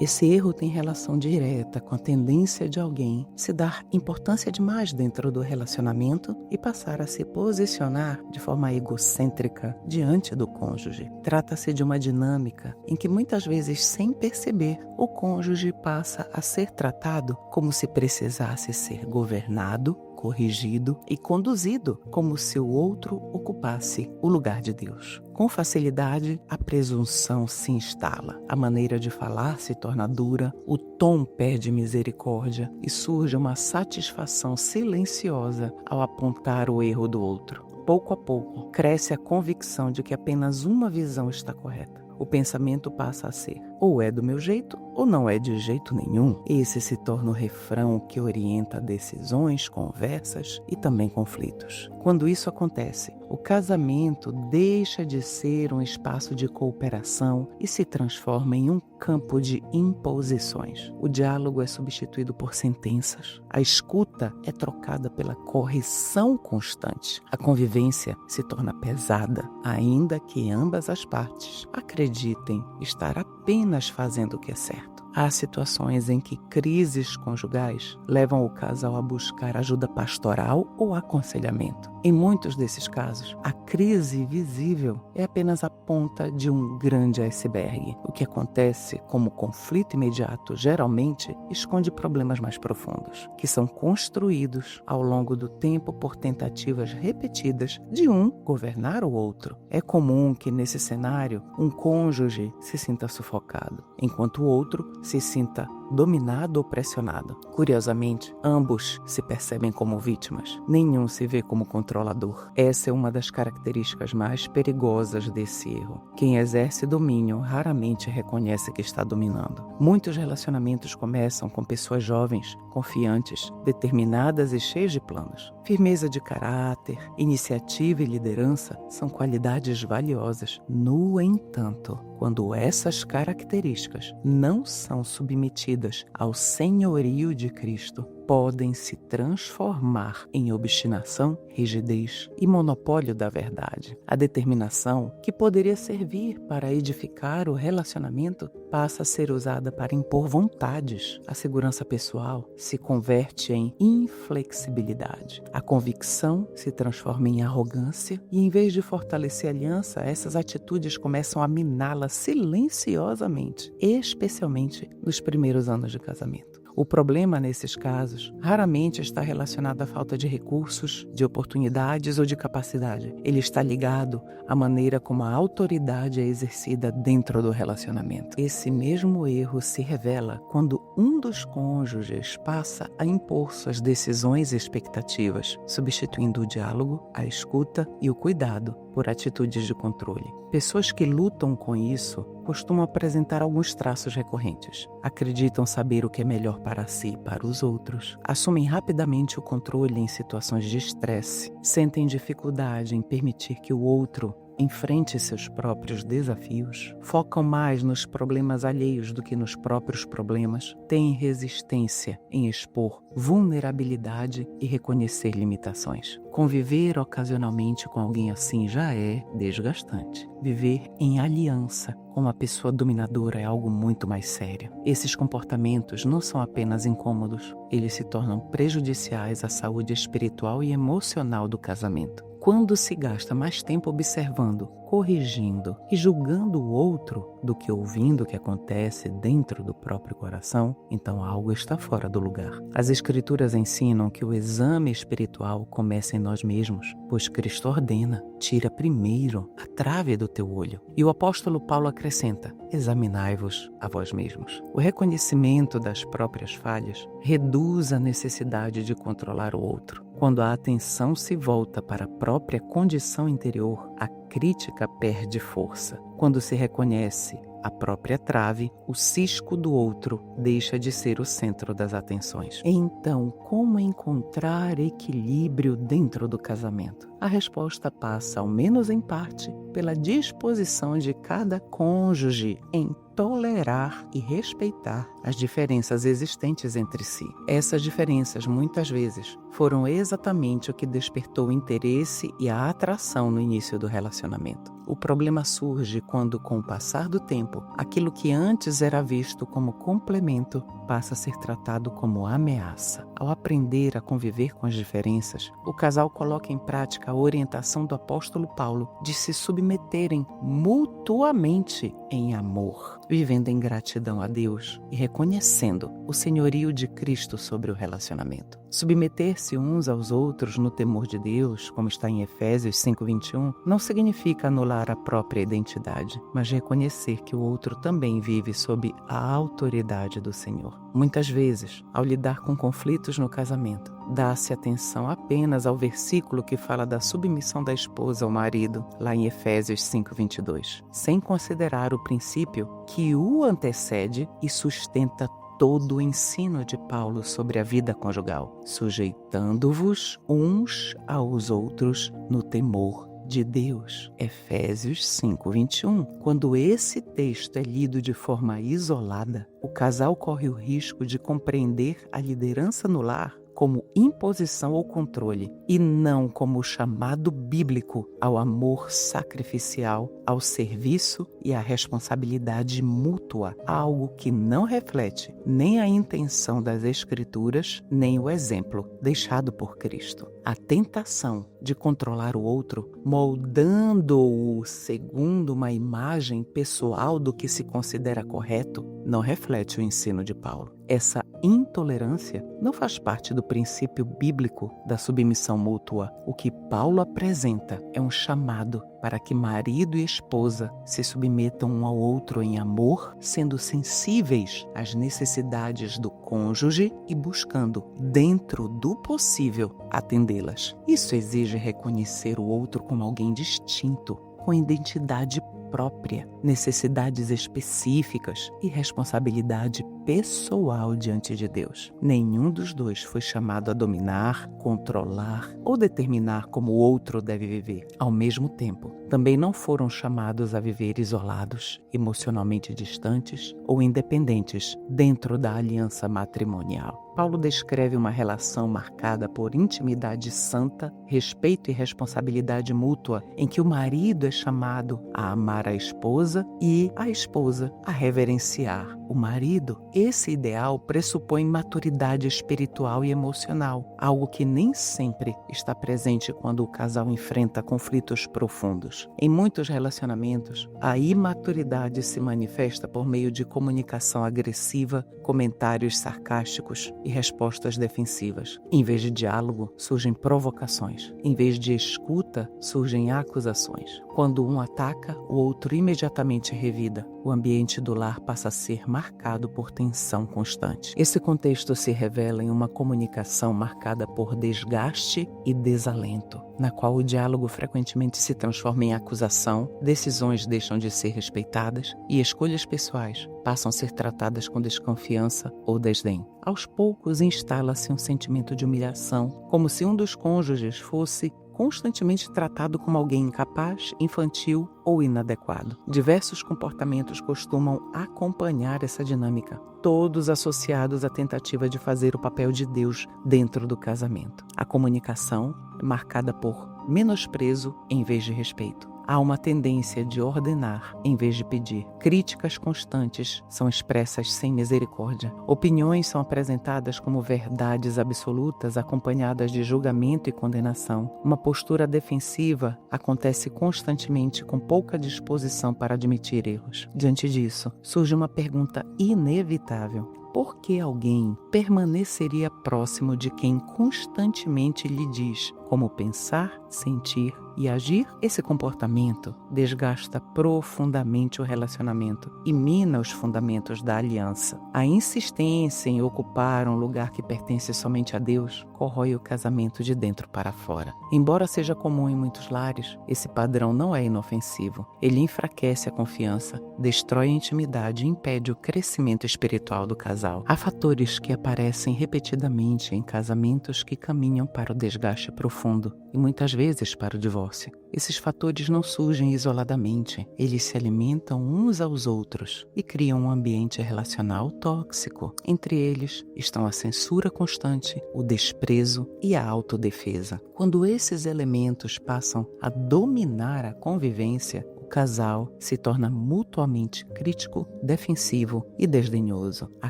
Esse erro tem relação direta com a tendência de alguém se dar importância demais dentro do relacionamento e passar a se posicionar de forma egocêntrica diante do cônjuge. Trata-se de uma dinâmica em que muitas vezes, sem perceber, o cônjuge passa a ser tratado como se precisasse ser governado, corrigido e conduzido como se o outro ocupasse o lugar de Deus. Com facilidade, a presunção se instala, a maneira de falar se torna dura, o tom perde misericórdia e surge uma satisfação silenciosa ao apontar o erro do outro. Pouco a pouco, cresce a convicção de que apenas uma visão está correta. O pensamento passa a ser: ou é do meu jeito, ou não é de jeito nenhum. Esse se torna o refrão que orienta decisões, conversas e também conflitos. Quando isso acontece, o casamento deixa de ser um espaço de cooperação e se transforma em um campo de imposições. O diálogo é substituído por sentenças. A escuta é trocada pela correção constante. A convivência se torna pesada, ainda que ambas as partes acreditem estar apenas fazendo o que é certo. Há situações em que crises conjugais levam o casal a buscar ajuda pastoral ou aconselhamento. Em muitos desses casos, a crise visível é apenas a ponta de um grande iceberg. O que acontece como conflito imediato geralmente esconde problemas mais profundos, que são construídos ao longo do tempo por tentativas repetidas de um governar o outro. É comum que nesse cenário um cônjuge se sinta sufocado, enquanto o outro se sinta dominado ou pressionado. Curiosamente, ambos se percebem como vítimas. Nenhum se vê como controlador. Essa é uma das características mais perigosas desse erro. Quem exerce domínio raramente reconhece que está dominando. Muitos relacionamentos começam com pessoas jovens, confiantes, determinadas e cheias de planos. Firmeza de caráter, iniciativa e liderança são qualidades valiosas. No entanto, quando essas características não são submetidas ao senhorio de Cristo, podem se transformar em obstinação, rigidez e monopólio da verdade. A determinação, que poderia servir para edificar o relacionamento, passa a ser usada para impor vontades. A segurança pessoal se converte em inflexibilidade. A convicção se transforma em arrogância e, em vez de fortalecer a aliança, essas atitudes começam a miná-la silenciosamente, especialmente nos primeiros anos de casamento. O problema nesses casos raramente está relacionado à falta de recursos, de oportunidades ou de capacidade. Ele está ligado à maneira como a autoridade é exercida dentro do relacionamento. Esse mesmo erro se revela quando um dos cônjuges passa a impor suas decisões e expectativas, substituindo o diálogo, a escuta e o cuidado por atitudes de controle. Pessoas que lutam com isso costumam apresentar alguns traços recorrentes. Acreditam saber o que é melhor para si e para os outros. Assumem rapidamente o controle em situações de estresse. Sentem dificuldade em permitir que o outro enfrente seus próprios desafios. Focam mais nos problemas alheios do que nos próprios problemas. Têm resistência em expor vulnerabilidade e reconhecer limitações. Conviver ocasionalmente com alguém assim já é desgastante. Viver em aliança com uma pessoa dominadora é algo muito mais sério. Esses comportamentos não são apenas incômodos, eles se tornam prejudiciais à saúde espiritual e emocional do casamento. Quando se gasta mais tempo observando, corrigindo e julgando o outro do que ouvindo o que acontece dentro do próprio coração, então algo está fora do lugar. As Escrituras ensinam que o exame espiritual começa em nós mesmos, pois Cristo ordena: tira primeiro a trave do teu olho. E o apóstolo Paulo acrescenta: examinai-vos a vós mesmos. O reconhecimento das próprias falhas reduz a necessidade de controlar o outro. Quando a atenção se volta para a própria condição interior, a crítica perde força. Quando se reconhece a própria trave, o cisco do outro deixa de ser o centro das atenções. Então, como encontrar equilíbrio dentro do casamento? A resposta passa, ao menos em parte, pela disposição de cada cônjuge em tolerar e respeitar as diferenças existentes entre si. Essas diferenças, muitas vezes, foram exatamente o que despertou o interesse e a atração no início do relacionamento. O problema surge quando, com o passar do tempo, tempo, aquilo que antes era visto como complemento passa a ser tratado como ameaça. Ao aprender a conviver com as diferenças, o casal coloca em prática a orientação do apóstolo Paulo de se submeterem mutuamente em amor, vivendo em gratidão a Deus e reconhecendo o senhorio de Cristo sobre o relacionamento. Submeter-se uns aos outros no temor de Deus, como está em Efésios 5:21, não significa anular a própria identidade, mas reconhecer que o outro também vive sob a autoridade do Senhor. Muitas vezes, ao lidar com conflitos no casamento, dá-se atenção apenas ao versículo que fala da submissão da esposa ao marido, lá em Efésios 5:22, sem considerar o princípio que o antecede e sustenta todo o ensino de Paulo sobre a vida conjugal, sujeitando-vos uns aos outros no temor de Deus. Efésios 5:21. Quando esse texto é lido de forma isolada, o casal corre o risco de compreender a liderança no lar como imposição ou controle, e não como chamado bíblico ao amor sacrificial, ao serviço e à responsabilidade mútua, algo que não reflete nem a intenção das Escrituras, nem o exemplo deixado por Cristo. A tentação de controlar o outro, moldando-o segundo uma imagem pessoal do que se considera correto, não reflete o ensino de Paulo. Essa intolerância não faz parte do princípio bíblico da submissão mútua. O que Paulo apresenta é um chamado para que marido e esposa se submetam um ao outro em amor, sendo sensíveis às necessidades do cônjuge e buscando, dentro do possível, atendê-las. Isso exige reconhecer o outro como alguém distinto, com identidade própria, necessidades específicas e responsabilidade pessoal diante de Deus. Nenhum dos dois foi chamado a dominar, controlar ou determinar como o outro deve viver. Ao mesmo tempo, também não foram chamados a viver isolados, emocionalmente distantes ou independentes dentro da aliança matrimonial. Paulo descreve uma relação marcada por intimidade santa, respeito e responsabilidade mútua, em que o marido é chamado a amar a esposa e a esposa a reverenciar o marido. Esse ideal pressupõe maturidade espiritual e emocional, algo que nem sempre está presente quando o casal enfrenta conflitos profundos. Em muitos relacionamentos, a imaturidade se manifesta por meio de comunicação agressiva, comentários sarcásticos e respostas defensivas. Em vez de diálogo, surgem provocações. Em vez de escuta, surgem acusações. Quando um ataca, o outro imediatamente revida. O ambiente do lar passa a ser marcado por tensão constante. Esse contexto se revela em uma comunicação marcada por desgaste e desalento, na qual o diálogo frequentemente se transforma em acusação, decisões deixam de ser respeitadas e escolhas pessoais passam a ser tratadas com desconfiança ou desdém. Aos poucos, instala-se um sentimento de humilhação, como se um dos cônjuges fosse constantemente tratado como alguém incapaz, infantil ou inadequado. Diversos comportamentos costumam acompanhar essa dinâmica, todos associados à tentativa de fazer o papel de Deus dentro do casamento. A comunicação é marcada por menosprezo em vez de respeito. Há uma tendência de ordenar em vez de pedir. Críticas constantes são expressas sem misericórdia. Opiniões são apresentadas como verdades absolutas, acompanhadas de julgamento e condenação. Uma postura defensiva acontece constantemente com pouca disposição para admitir erros. Diante disso, surge uma pergunta inevitável. Por que alguém permaneceria próximo de quem constantemente lhe diz como pensar, sentir e agir? Esse comportamento desgasta profundamente o relacionamento e mina os fundamentos da aliança. A insistência em ocupar um lugar que pertence somente a Deus corrói o casamento de dentro para fora. Embora seja comum em muitos lares, esse padrão não é inofensivo. Ele enfraquece a confiança, destrói a intimidade e impede o crescimento espiritual do casal. Há fatores que aparecem repetidamente em casamentos que caminham para o desgaste profundo e muitas vezes para o divórcio. Esses fatores não surgem isoladamente, eles se alimentam uns aos outros e criam um ambiente relacional tóxico. Entre eles estão a censura constante, o desprezo e a autodefesa. Quando esses elementos passam a dominar a convivência, o o casal se torna mutuamente crítico, defensivo e desdenhoso. A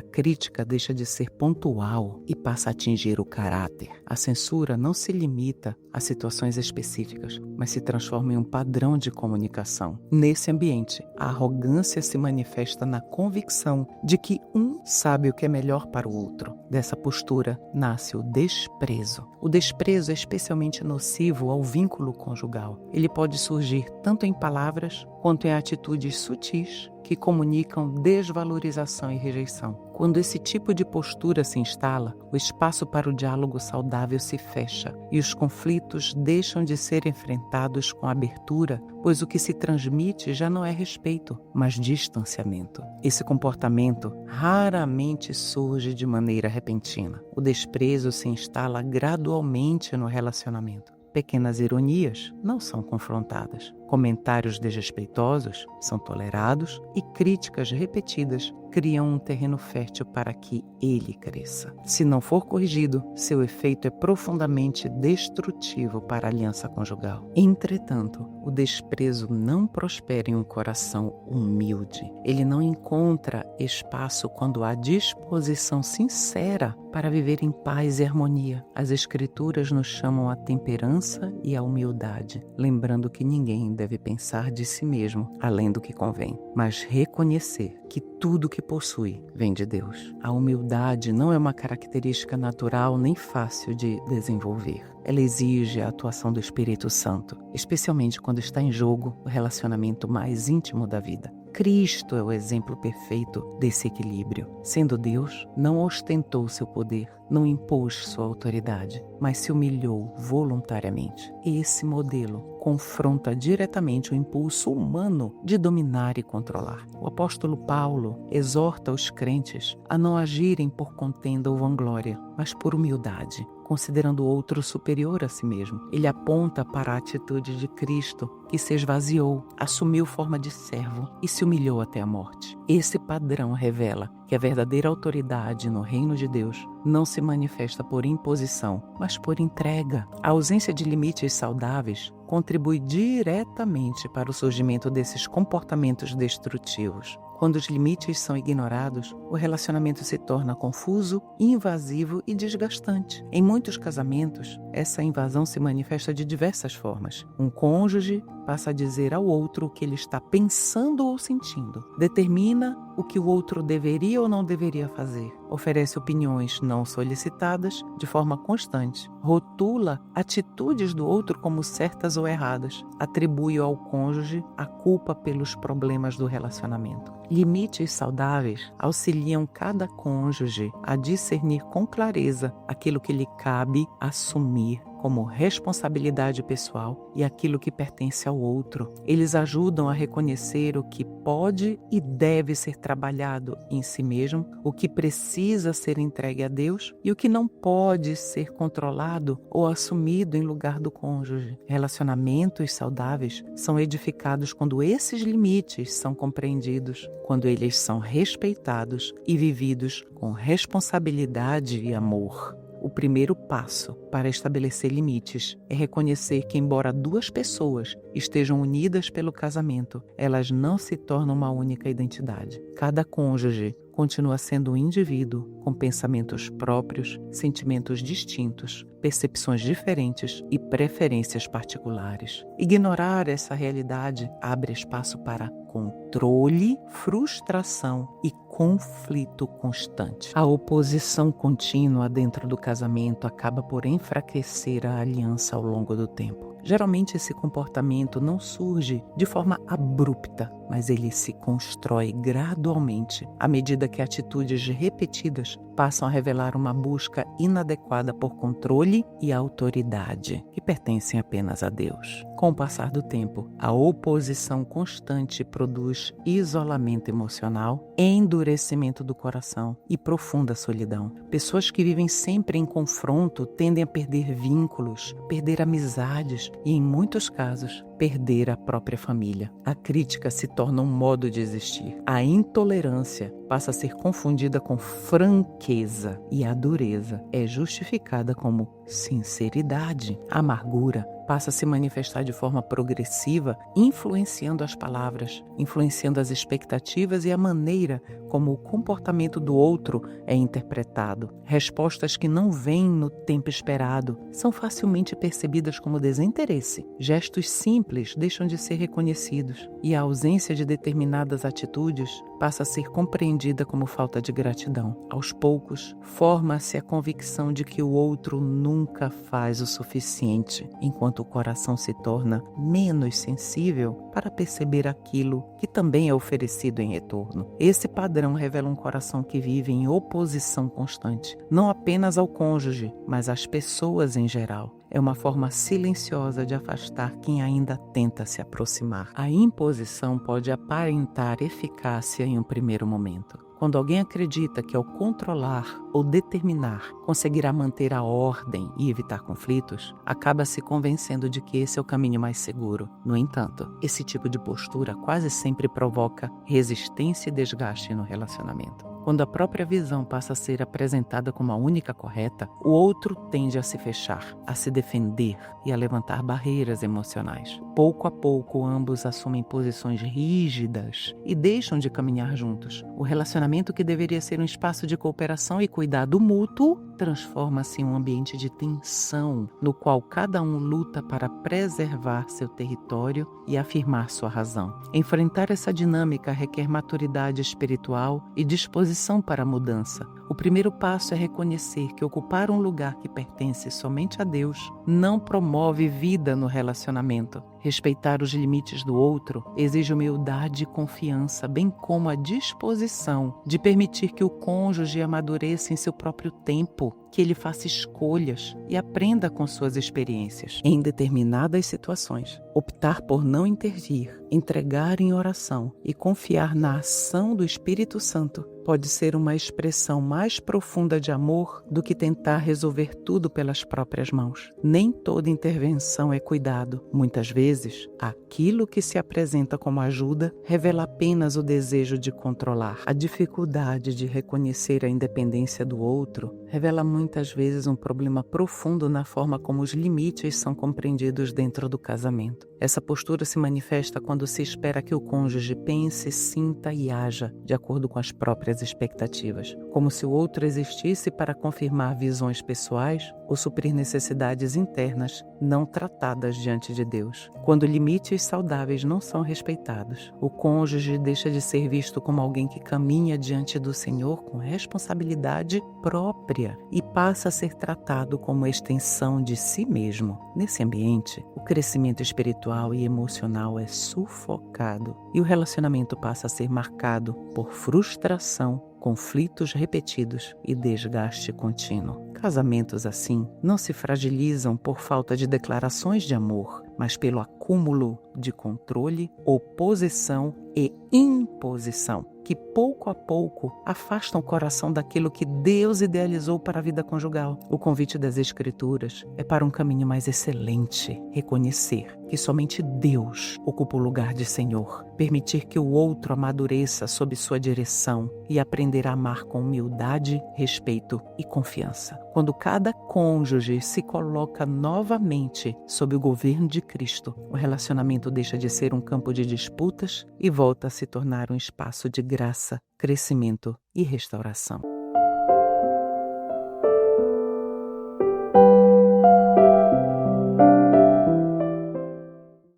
crítica deixa de ser pontual e passa a atingir o caráter. A censura não se limita a situações específicas, mas se transforma em um padrão de comunicação. Nesse ambiente, a arrogância se manifesta na convicção de que um sabe o que é melhor para o outro. Dessa postura nasce o desprezo. O desprezo é especialmente nocivo ao vínculo conjugal. Ele pode surgir tanto em palavras quanto em atitudes sutis que comunicam desvalorização e rejeição. Quando esse tipo de postura se instala, o espaço para o diálogo saudável se fecha e os conflitos deixam de ser enfrentados com abertura, pois o que se transmite já não é respeito, mas distanciamento. Esse comportamento raramente surge de maneira repentina. O desprezo se instala gradualmente no relacionamento. Pequenas ironias não são confrontadas. Comentários desrespeitosos são tolerados e críticas repetidas criam um terreno fértil para que ele cresça. Se não for corrigido, seu efeito é profundamente destrutivo para a aliança conjugal. Entretanto, o desprezo não prospera em um coração humilde. Ele não encontra espaço quando há disposição sincera para viver em paz e harmonia. As Escrituras nos chamam à temperança e à humildade, lembrando que ninguém deve pensar de si mesmo além do que convém, mas reconhecer que tudo que possui vem de Deus. A humildade não é uma característica natural nem fácil de desenvolver. Ela exige a atuação do Espírito Santo, especialmente quando está em jogo o relacionamento mais íntimo da vida. Cristo é o exemplo perfeito desse equilíbrio. Sendo Deus, não ostentou seu poder, não impôs sua autoridade, mas se humilhou voluntariamente. Esse modelo confronta diretamente o impulso humano de dominar e controlar. O apóstolo Paulo exorta os crentes a não agirem por contenda ou vanglória, mas por humildade, considerando o outro superior a si mesmo. Ele aponta para a atitude de Cristo, que se esvaziou, assumiu forma de servo e se humilhou até a morte. Esse padrão revela que a verdadeira autoridade no reino de Deus não se manifesta por imposição, mas por entrega. A ausência de limites saudáveis contribui diretamente para o surgimento desses comportamentos destrutivos. Quando os limites são ignorados, o relacionamento se torna confuso, invasivo e desgastante. Em muitos casamentos, essa invasão se manifesta de diversas formas. Um cônjuge passa a dizer ao outro o que ele está pensando ou sentindo, determina o que o outro deveria ou não deveria fazer, oferece opiniões não solicitadas de forma constante, rotula atitudes do outro como certas ou erradas, atribui ao cônjuge a culpa pelos problemas do relacionamento. Limites saudáveis auxiliam cada cônjuge a discernir com clareza aquilo que lhe cabe assumir como responsabilidade pessoal e aquilo que pertence ao outro. Eles ajudam a reconhecer o que pode e deve ser trabalhado em si mesmo, o que precisa ser entregue a Deus e o que não pode ser controlado ou assumido em lugar do cônjuge. Relacionamentos saudáveis são edificados quando esses limites são compreendidos, quando eles são respeitados e vividos com responsabilidade e amor. O primeiro passo para estabelecer limites é reconhecer que, embora duas pessoas estejam unidas pelo casamento, elas não se tornam uma única identidade. Cada cônjuge continua sendo um indivíduo com pensamentos próprios, sentimentos distintos, percepções diferentes e preferências particulares. Ignorar essa realidade abre espaço para controle, frustração e conflito constante. A oposição contínua dentro do casamento acaba por enfraquecer a aliança ao longo do tempo. Geralmente esse comportamento não surge de forma abrupta, mas ele se constrói gradualmente à medida que atitudes repetidas passam a revelar uma busca inadequada por controle e autoridade, que pertencem apenas a Deus. Com o passar do tempo, a oposição constante produz isolamento emocional, endurecimento do coração e profunda solidão. Pessoas que vivem sempre em confronto tendem a perder vínculos, perder amizades e, em muitos casos, perder a própria família. A crítica se torna um modo de existir. A intolerância passa a ser confundida com franqueza e a dureza é justificada como sinceridade. A amargura passa a se manifestar de forma progressiva, influenciando as palavras, influenciando as expectativas e a maneira como o comportamento do outro é interpretado. Respostas que não vêm no tempo esperado são facilmente percebidas como desinteresse. Gestos simples deixam de ser reconhecidos e a ausência de determinadas atitudes passa a ser compreendida como falta de gratidão. Aos poucos, forma-se a convicção de que o outro nunca faz o suficiente, enquanto o coração se torna menos sensível para perceber aquilo que também é oferecido em retorno. Esse padrão revela um coração que vive em oposição constante, não apenas ao cônjuge, mas às pessoas em geral. É uma forma silenciosa de afastar quem ainda tenta se aproximar. A imposição pode aparentar eficácia em um primeiro momento. Quando alguém acredita que ao controlar ou determinar conseguirá manter a ordem e evitar conflitos, acaba se convencendo de que esse é o caminho mais seguro. No entanto, esse tipo de postura quase sempre provoca resistência e desgaste no relacionamento. Quando a própria visão passa a ser apresentada como a única correta, o outro tende a se fechar, a se defender e a levantar barreiras emocionais. Pouco a pouco, ambos assumem posições rígidas e deixam de caminhar juntos. O relacionamento, que deveria ser um espaço de cooperação e cuidado mútuo, transforma-se em um ambiente de tensão, no qual cada um luta para preservar seu território e afirmar sua razão. Enfrentar essa dinâmica requer maturidade espiritual e disposição para a mudança. O primeiro passo é reconhecer que ocupar um lugar que pertence somente a Deus não promove vida no relacionamento. Respeitar os limites do outro exige humildade e confiança, bem como a disposição de permitir que o cônjuge amadureça em seu próprio tempo, que ele faça escolhas e aprenda com suas experiências. Em determinadas situações, optar por não intervir, entregar em oração e confiar na ação do Espírito Santo pode ser uma expressão mais profunda de amor do que tentar resolver tudo pelas próprias mãos. Nem toda intervenção é cuidado. Muitas vezes, aquilo que se apresenta como ajuda revela apenas o desejo de controlar. A dificuldade de reconhecer a independência do outro revela muitas vezes um problema profundo na forma como os limites são compreendidos dentro do casamento. Essa postura se manifesta quando se espera que o cônjuge pense, sinta e haja de acordo com as próprias expectativas, como se o outro existisse para confirmar visões pessoais ou suprir necessidades internas não tratadas diante de Deus. Quando limites saudáveis não são respeitados, o cônjuge deixa de ser visto como alguém que caminha diante do Senhor com responsabilidade própria e passa a ser tratado como extensão de si mesmo. Nesse ambiente, o crescimento espiritual e emocional é sufocado e o relacionamento passa a ser marcado por frustração, conflitos repetidos e desgaste contínuo. Casamentos assim não se fragilizam por falta de declarações de amor, mas pelo acúmulo de controle, oposição e imposição, que pouco a pouco afastam o coração daquilo que Deus idealizou para a vida conjugal. O convite das Escrituras é para um caminho mais excelente, reconhecer que somente Deus ocupa o lugar de Senhor, permitir que o outro amadureça sob sua direção e aprender a amar com humildade, respeito e confiança. Quando cada cônjuge se coloca novamente sob o governo de Cristo, o relacionamento deixa de ser um campo de disputas e volta a se tornar um espaço de graça, crescimento e restauração.